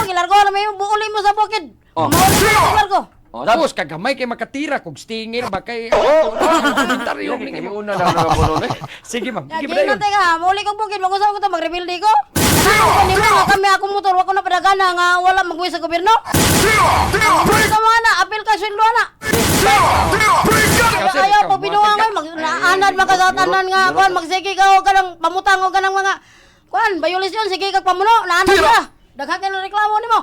Gilargo na may buuli mo sa bukid. Oh. Mauli mo sa largo. Oh, Tapos kagamay kay makatira kog stinger ba kay komentaryo ning imo. una na mga puno na. Sige, ma'am. Ya, Sige ba gingat ka, mauli kong bukid, mag-usap ko to, mag-reveal di ko. Ano ko nimo nga kami akong motor, wako na padagana nga wala magbuwi sa gobyerno. Sa mga na, apil ka sweldo na. Ikaw, sir, Ayaw ikaw, ko binuha nga, anad makasatanan nga, kuan, magsige ka o kanang pamutang o kanang mga, kuan, violation, sige kag pamuno, naanad ka. Daghan ka ng reklamo nimo.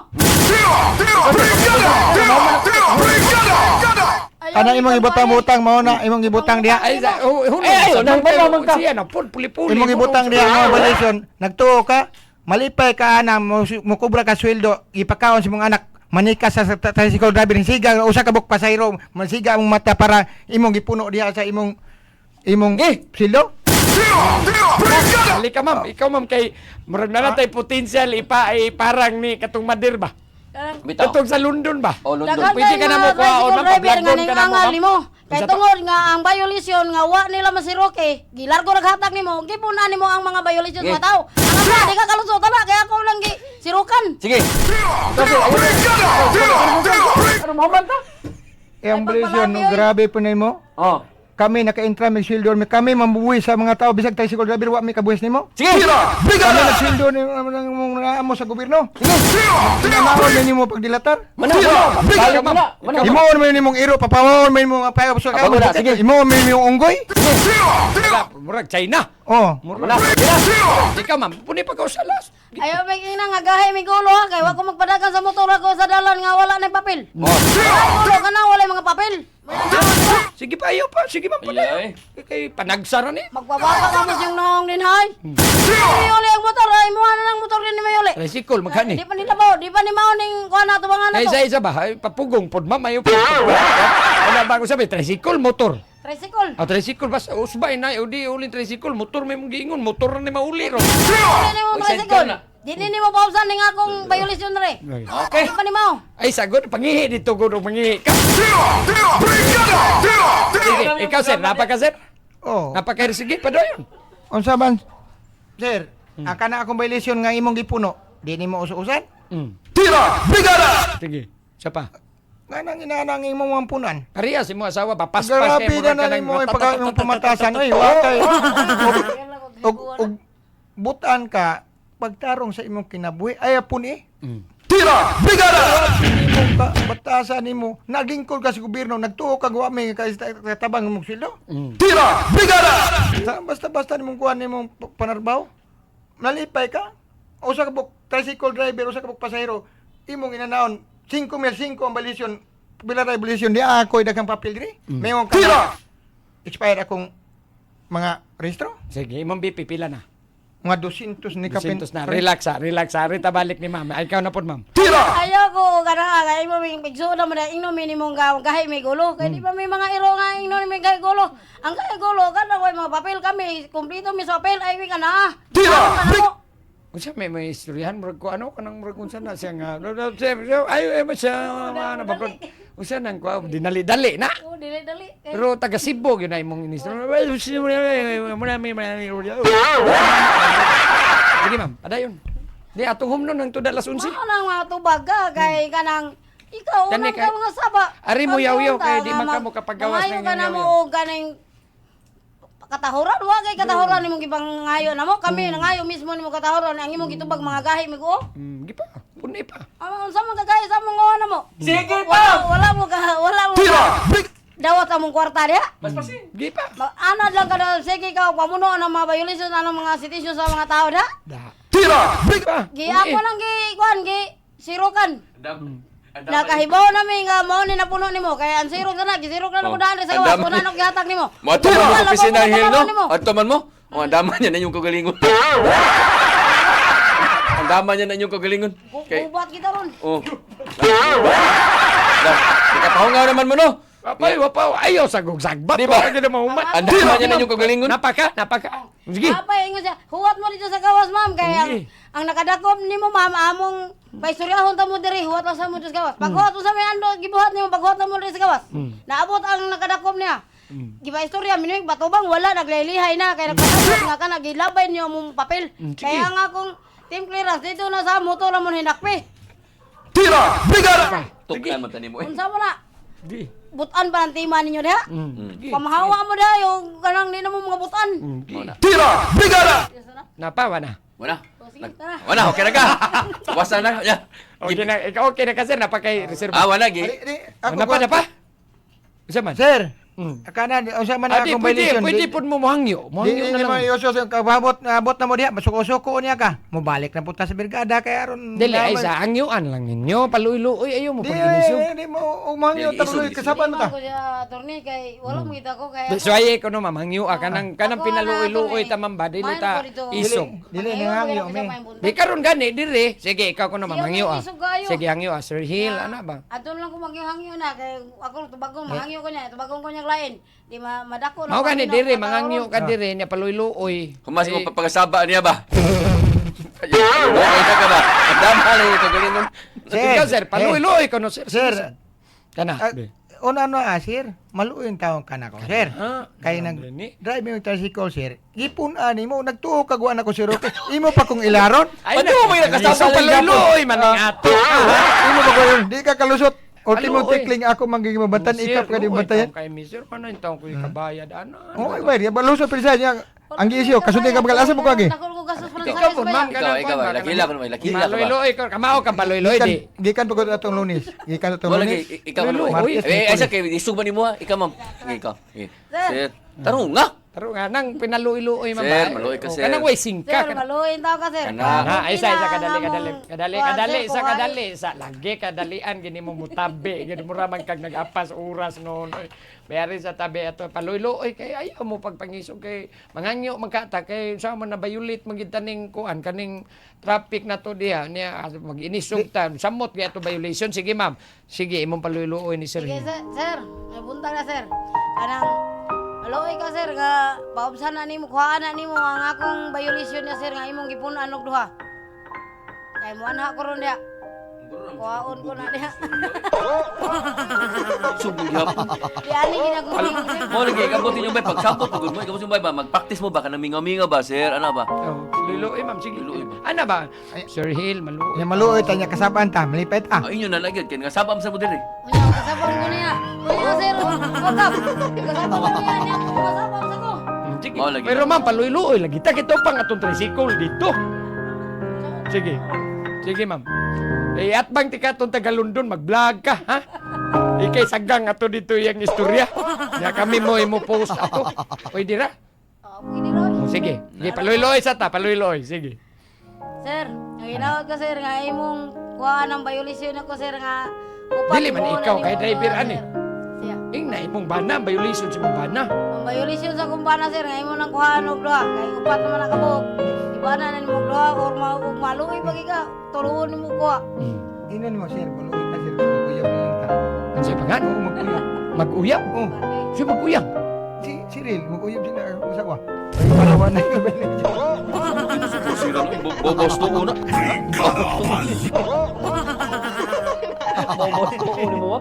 Ana imong ibutang-butang mao na imong ibutang diha. Ay, huno. nang malaman ka. Siya na puli-puli. Imong ibutang diha nga violation. Nagtuo ka, malipay ka ana mo kubra ka sweldo, ipakaon sa imong anak. Manika sa tricycle driver siga usa ka buk pasayro, mansiga ang mata para imong gipuno diha sa imong sweldo. Dali ka, ma'am. Ikaw, ma'am, kay murag na natay potential parang ni katong Madir ba? Bitaw. Katong sa London ba? Oh, London. Daghan Pwede ka na mo kuha o driver nga napablagon ning ka na mo, angal ma'am. nimo. Kay Isa pa. tungod nga ang violation nga wa nila masiroke, gilargo naghatag nimo, gipunan nimo ang mga violation Sige. nga tao. Ang mga di ka kalusot na kaya ako lang gi sirukan. Sige. Ano mo man ta? Eh ang violation no, grabe po nimo. Oh. Kami naka-intra may sweldo, kami mamubuhi sa mga tao bisag tricycle driver wa mi kabuhis nimo. Sige. Kami nagsildo ni mo sa gobyerno. Tinanaon man nimo pagdilatar. Mana. Balik mana. Mana. Imoon man nimong iro, papawon man mo nga payo sa Papawon na, sige. Imoon man nimong unggoy. Wala, murag China. Oh. Mana. Ikaw, ma'am, puni pa ka sa las. Ayo may ina nga gahay mi gulo ha kay wa ko magpadagan sa motor ako sa dalan nga wala na papel. Gulo ka na wala mga papel. Sige pa, ayaw pa. Sige, ma'am, Ay. Kay panagsara ni. Magpabaka ka mo siyang noong din hay. May uli ang motor ay mo na ng motor din ni may uli. Tricycle, magkani. Di pa nila ba, di pa ni mao ning kuan na tubangan na Ay, to. isa ba? Ay, papugong pod, ma'am, ayaw pa. Ano ba ko sabi? Tricycle, motor. Tricycle. Ah, tricycle, basta usbay na. Udi, ulin tricycle. Motor may mong giingon. Motor na ni mauli, ro. Di ni mo Uy, side tricycle. na. Di ni mo pausan ning akong violation na rin. Okay. Di pa ni mao. Ay, sagod. Pangihi dito, gudo. Pangihi ka. Sige, ikaw, sir. Napaka, sir. Oh. Napaka, sige, padayon. Unsa man? Sir, aka na akong violation nga imong gipuno. Di nimo uso-usan? Sige, siya pa. Nga nang inaanang imong mampunan. Parehas, mo asawa, papaspas Grabe kayo, na murag ka na ng mo ipag pamatasan oy, wa kay. Og butan ka pagtarong sa imong kinabuhi ay apun eh. Imong batasan nimo naglingkod ka sa gobyerno nagtuo ka wa may katabang imong sildo. Basta nimong kuan nimong panarbaw. Nalipay ka. Usa ka buk tricycle driver, usa ka buk pasahero. Imong inanaon 5,005 ang balisyon. Bila ray balisyon di ako daghang papel diri. Mayong ka. Expired akong mga rehistro. Sige, imong BP, pila na? Mga 200 ni kapin. 200 na. Relax, ha. Relax, ha. Rita balik ni ma'am. Ay, ikaw na po, ma'am. Ayaw ko kana kay mo may pigso na man ingno minimum gahay may gulo. Kay di pa may mga iro nga ingno ni may gahay gulo. Ang gahay gulo kana koy mga papel kami, kumpleto mi sa papel ay mi kana. Tira. Unsa may istoryahan murag ko ano kanang murag unsa na siya nga ay siya ano ba unsa nang ko dinali-dali na Oh, dili-dali. pero taga Cebu gyud na imong inistorya sige ma'am adayon di atong humnon ng tuda las 11 Ano nang mga tubaga kay kanang ikaw Kani unang kay- ka mga saba. Ari mo yaw-yaw, kay di man ka Ang mo kapagawas Maayo ng ka na yaw-yaw. mo og kaning katahuran, wa kay katahuran nimong gipangayo namo. Kami nangayo mismo nimo katahuran ang imong gitubag mga gahi migo. Di pa. Punay pa. Unsa man kagaya sa mga ano mo? Sige Wala mo dawat among kwarta diha. Di pa. Ana lang kada sige ka pamuno ng mga violation anong mga sitwasyon sa mga tao da. Di pa. Gi ako nang sirokan. Nakahibaw namin nga mao ni napuno nimo kaya ang sirok na gisirok na ko daan sa gawas una nok gihatag nimo. Mo ato man mo opisina Hil no? Ato man mo. O andaman niya na yung kagalingon. Andaman niya na yung kagalingon. Okay. Ubat kita ron. Oh. Ikapahungaw naman mo no. Wapaw, ayaw sa gugsagbat. Di ba? Di ba? Mahumat. Andaman niya na yung kagalingon. Napaka. Sige. Apa ingon siya, huwat mo dito sa gawas ma'am kaya Sige. ang nakadakop nimo ma'am among paistoryahon ta mo diri huwat lang sa mo dito sa gawas. Paghuwat mo sa may ando gibuhat nimo paghuwat mo diri sa gawas. Naabot ang nakadakop niya. Gipaistorya minimig batubang wala naglilihay na kaya nagpasabot nga ka nagilabay niyo mong papel. Sige. Kaya nga kung team clearance dito na sa motor mo hinakpi. Tuklan mo tani mo eh. Unsa mo na? Di. Butan pa ang tima ninyo diha? Pamahawa mo diha yung kanang di na mo mga butan. Napawa na. Wala. O, sige, tara. Wala, okay na ka. Wasa na. Ya. Okay na, okay na kasi napakay reserve. Wala gi. Ako Napa. Isa man. Sir, Hmm. kanan unsa man akong violation? Pwede po mo muhangyo. Muhangyo na Di mo lang. iusos kababot na mo diha, masuko-suko niya ka. Mobalik na punta sa brigada kay aron. Dili, ay sa hangyuan lang ninyo. Paluy-luoy, ayaw mo Di pag-inisog. di mo umangyo Di, tapuloy isog, kasaban mo ta. Ako siya attorney kay wala mo kita ko kaya. So ay ko no mamangyo kanang pinaluoy-luoy tamang ba dili ta isog. Dili nangangyo mi. Di karon gani diri. Sige ikaw ko no mamangyo ah. isog kayo. Sige hangyo ah Sir Hill ana ba? Aton lang ko maghangyo na kay ako tubagong mahangyo ko niya, tubagong ko niya lain. Di madako Mao gani diri mangangyo ka diri niya paluy-luoy. Kumas mo papagasaba niya ba? Okay ka ba? Andaman na yung kagalingon. Ikaw sir, paluy-luoy ko no sir. Sir. Kana. Una sir, maluoy taong kana ko, sir. Ah, Kay ganun nag din, drive yung tricycle, sir. Gipun ani mo nagtuo kagwa na ko sir. Imo pa kong ilaron. Ay, Ano mo yung nakasama so lang paluy-luoy man ang ato. Imo ba ko yun? Di ka kalusot. Ultimo Maluoy. tikling ako magiging mabatan, ikap ka di bantayan. Kay Mr. Paano yung taong ko kabayad ano? Oh, ay bayar, balusot pinsa niya. Ang gisyo, kasunod ka magalasa mo kagi. Dako ko gastos pa Ikaw po man Ikaw, lakila ko naman, lakila ka ba? Paluy-luoy ko, kamao ka paluy-luoy di. Gikan pagod atong Lunes. Gikan atong Wala Lunes. ikaw Lulu, ano? uy. Ay sa kay isug man nimo ha? Ikaw ma'am. Ikaw. Sir. Tarong nga. Pero nga nang pinaluy-luoy man Sir, ba? maluoy ka, O, sir. Kanang way singka. Sir, maluin tao ka sir. Kana. Ay isa lagi kadalian gini mo mutabi gini mo raman kag nag-apas oras noon. Bayari sa tabi ato paluy-luoy kay ayaw mo pagpangisog kay mangangyo magkata kay sa man na violate magitaning kuan kaning traffic na to diha niya mag-inisog ta samot kay ato violation. Sige ma'am. Sige imong paluy-luoy ni Sir. Sige sir, may buntag na sir. Kanang aloy ka sir nga paubsan na nimo kuhaan na nimo ang akong violation niya sir nga imong gipunan og duha. Kay mo anha ko ron diha. Kuhaon ko na diha. Sugod yapon. Di ani ginaguming sir. Mo lagi kabuti nyo ba pagsabot pagod mo ikaw ba mag-practice mo ba kanang mingaw-mingaw ba sir? Ano ba? Oh, luloy ma'am sige. Luloy, ma'am. Ana ba? Sir Hill maluoy. Ya maluoy tanya kasaban ta, malipet ah. Inyo na lagi kay kasabam sa mo diri. Unya kasabang ko niya. Unya sir, wakap. Kasabang ko niya niya kasabang sa ko. Sige. Mao lagi. Pero ma'am paluy-luoy lagi ta kito pang atong tricycle dito. Sige. Sige ma'am. Eh at bang tika tong taga London mag-vlog ka ha? Ikay sagang ato dito yang istorya. Ya kami mo imo post ato. Pwede ra? Pwede ron. Sige. Sige paluy-luoy sa ta, paluy-luoy. Sige. Sir, ang ginawag ko sir nga imong kuhaan ang violation ako sir nga upat Dili man mo ikaw, na kay nimo, driver, sir. ani. Siya. Ing na imong bana, violation sa imong bana. Ang violation sa kumpana sir nga imong nang kuhaan og duha kay upat naman na kabog. Iba na nimo duha or maluoy pagi ka tuluon nimo kuha. Inon mo sir, maluoy ka sir, maguyab mo ta. Ano sa'yo pangan? Oo, maguyab. Mag-uyab? Oh, Siya mag-uyab? si Cyril, maguyab din na usawa. Ay, parawan na yung Sira bobos to una. Bobos to una mo.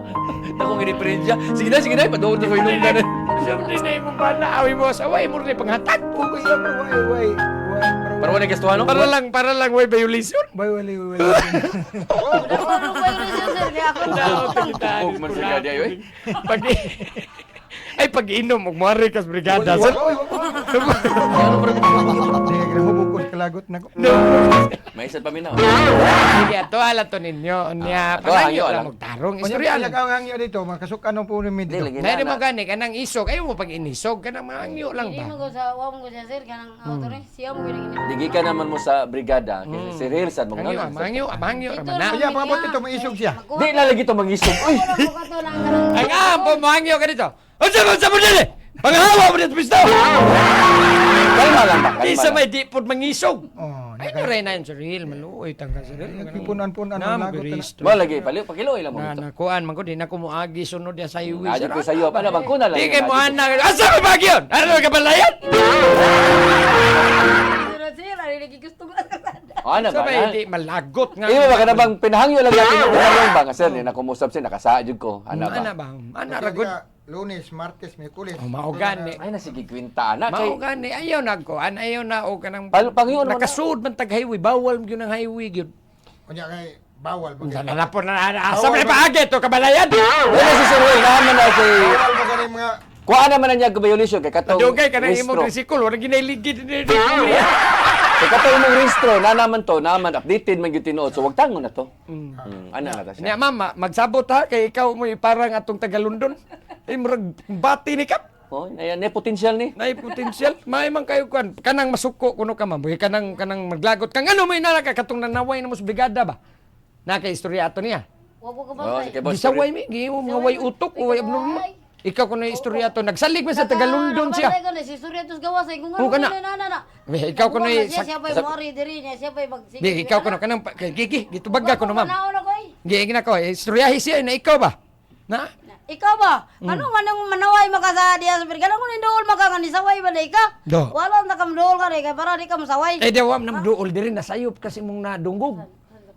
Ako giniprensya. Sige na, padood ko yung ka na. Sabi na imong bana, awi mo sa way mo rin panghatag. Okay, way. Para wala gastuhan no? Para lang way violation. Way, wali. Dako ang violation sir kaya ako Daw, tagitaan. Huwag man siya kadi ayo eh. Ay, pag-inom, magmari kas brigada. Hindi ka hubog ko kalagot na ko. May isa pa minaw. Sige, ato ala to ninyo. Nya, ato, palangyo hangyo lang lang. magtarong. Kung Istorya yung lang. hangyo dito, makasukan po ni Hindi, dito. lagi Dahil na. mo gani, kanang isog. Ayaw mo pag inisog, kanang mangyo lang Hindi ba? mo ko sa wam ko sa sir kanang auto ni. Siya mo ginigini. Digi ka naman mo sa brigada. Kasi si Rilsan mo Mangyo, nga. mangyo, mangyo, Ito ramana. Kaya pangabot ito, may isog siya. Di na lagi ito mangisog. Uy! Ako ka to lang kanang Ay nga, pumangyo ka dito. Ano sa mo dili? Panghawa mo dito, pisto! Kalma lang ba? Kalma Isa lang. may di po mangisog. Oh, Ay, nyo rin na yun sa real. Maluoy, tangka sa real. Kipunan-punan ang lagot na. Mo lagi pali pakiloy lang mo Na dito. nakuan man ko, di na kumuagi sunod ya sa iwi. Adyo ko sa iyo pa naman ko na lang. Di kay mo anak. Asa may bagyon? Ano ka balayan? sir, ari lagi gusto ko. Ano Sa ba? may di malagot nga. Iyo ba ka na bang pinahangyo lang natin yung pinahangyo ba nga sir ni nakumusap siya nakasaadyo ko. Ano Ana ba? ba? Ana ragod. Lunes, Martes, Miyerkules. Oh, maugan ni. Ay nasige kwinta na kay Maugan ni. Ayaw na ko. Ayaw na o kanang Pangyon mo na. nakasuod man tag highway. Bawal mo yun ang highway yun. Kunya kay bawal ba? Sana na po na asa may paagi to kabalayan. Wala si Sir Will naman na kay Bawal ba ganun mga kuha naman na niya violation kay katong Dugay ka na imong restro. tricycle. Wala ginailigid. Kay katong imong restro na naman to naman updated man gyud tinuod so wag tangon na to. Ano na ta Nya siya. mama, magsabot ha kay ikaw mo iparang atong taga London. Ay murag bati ni kap. Oh, na potential ni. Nay potential. May man kayo kan. Kanang masuko kuno ka ma'am. Kanang maglagot kang ano may nala ka katong nanaway na mo sa brigada ba. Na kay istorya ato niya. Wa ko Oh, kabantay. sige boss. Gisaway mi, giimo mga way utok o way abnormal. Ikaw kuno istorya ato nagsalig man sa taga London siya. Ko na si Surya tos gawas ay kung Oo, kana. na. Ikaw kuno siya pa mori diri niya, siya pa magsige. Di ikaw kuno kanang gigi gitubag kuno ma'am. Nauna ko eh. Gigi na ko istoryahi siya na ikaw ba. Na? Ikaw ba? Ano manang manaway makasa diya sa brigada kung indol makangani saway ba day ka? Do. Wala na kamdol ka kay para di ka masaway. Eh dawam nam duol diri nasayop kasi mong nadunggog.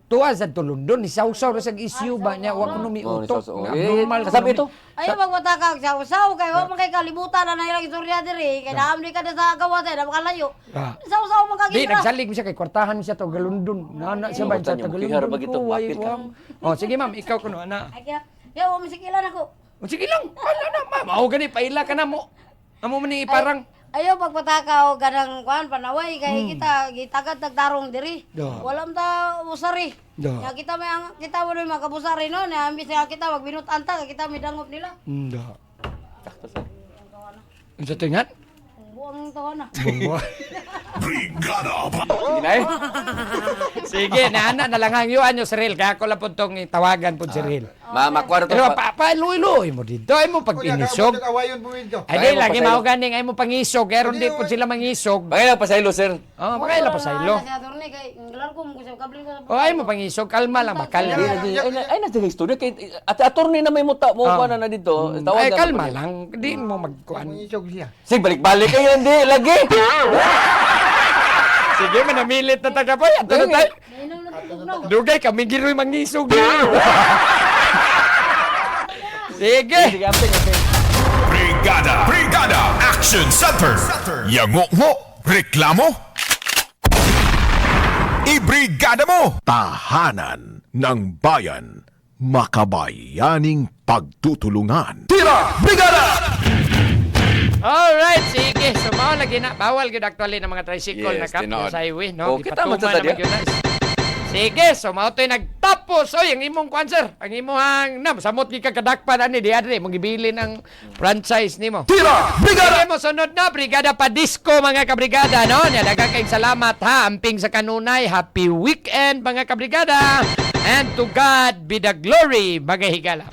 Tuwa sa London ni sausaw ra sa issue ba niya wa kuno mi Oh, ni utok. sausaw. Nga abnormal kasabi ito. Ay magwataka sa usaw kay wa man kay kalibutan na nang istorya diri kay naam di ka na sa gawas ay na makalayo. Ah. Sa usaw man Di, kagira. nagsalig mo siya kay kwartahan mo siya to Galundon. Nana siya ba sa Kwartahan niya, Tagalundon? makihara ba gito? Kapit ka. Oh, sige ma'am, ikaw kuno ana. Ay kaya wa masikilan ako. Oh, sige lang. Wala na ma'am. Mao gani paila ka na mo. Amo man ni parang Ayaw pagpataka o ganang kuan panaway kay kita gitagad tagtarong diri. Do. Walam ta usari. Do. Ya kita may kita mo mga kabusari no na ambis nga kita magbinut anta kita midangop nila. Hindi. Sa tingan? Buang taon na. Brigada Ginay. Sige, naana na lang hangyuan nyo si Ril. Kaya ako lang po itong tawagan po si Ril. Makwarto Pero pa. paluy-luy mo dito. Ay mo pag Kunya inisog. kabot awayon po dito. Ay di, Ay mo lagi pasaylo. mao ganing ay mo pangisog. Kaya ron di po sila mangisog. Bagay lang pasaylo sir. Oh, pakailan pa sa ilo. Sa attorney kay nglar ko mo sa kabling ko. Oh, ay mo pangisog. Kalma lang ba? Kalma. Ay na sige studio kay at attorney na may muta mo Ah. na dito. Ay, Tawagan kalma mo. lang. Di mo magkuhan. Isog siya. Sige balik-balik kayo hindi lagi. Sige, manamilit na taga boy. Ato na tayo. Inom na tugnaw. Dugay kami giroy mangisog. Sige. Sige amping. Brigada Action Center. Yango mo, reklamo. Ibrigada mo. Tahanan ng bayan. Makabayaning pagtutulungan. Tira! Brigada! Alright, sige. So, mao lagi na. Bawal yun actually ng mga tricycle Yes, na kap tinood. sa highway, no? Okay, tama sa Ipatuman tadya. naman yun. Sige, so mao to'y nagtapos. Oy, ang imong cancer. Ang imong samot gi kagadakpan ani di adre mong gibilin ang franchise nimo. Tira! Brigada! Sige mo sunod na Brigada Padisco mga kabrigada, no? Nya daghang kayong salamat ha. Amping sa kanunay. Happy weekend mga kabrigada. And to God be the glory, mga higala.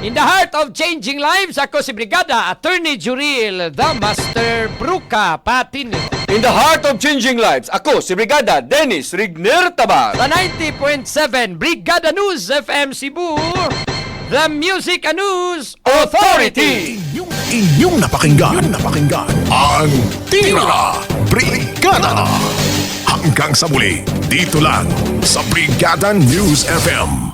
In the heart of changing lives, ako si Brigada Attorney Juril, the Master Bruca Patinio. In the heart of changing lives, ako si Brigada Dennis Rigner Tabar. Sa 90.7 Brigada News FM Cebu, the Music and News Authority. Inyong napakinggan ang Tira Brigada. Hanggang sa muli, dito lang sa Brigada News FM.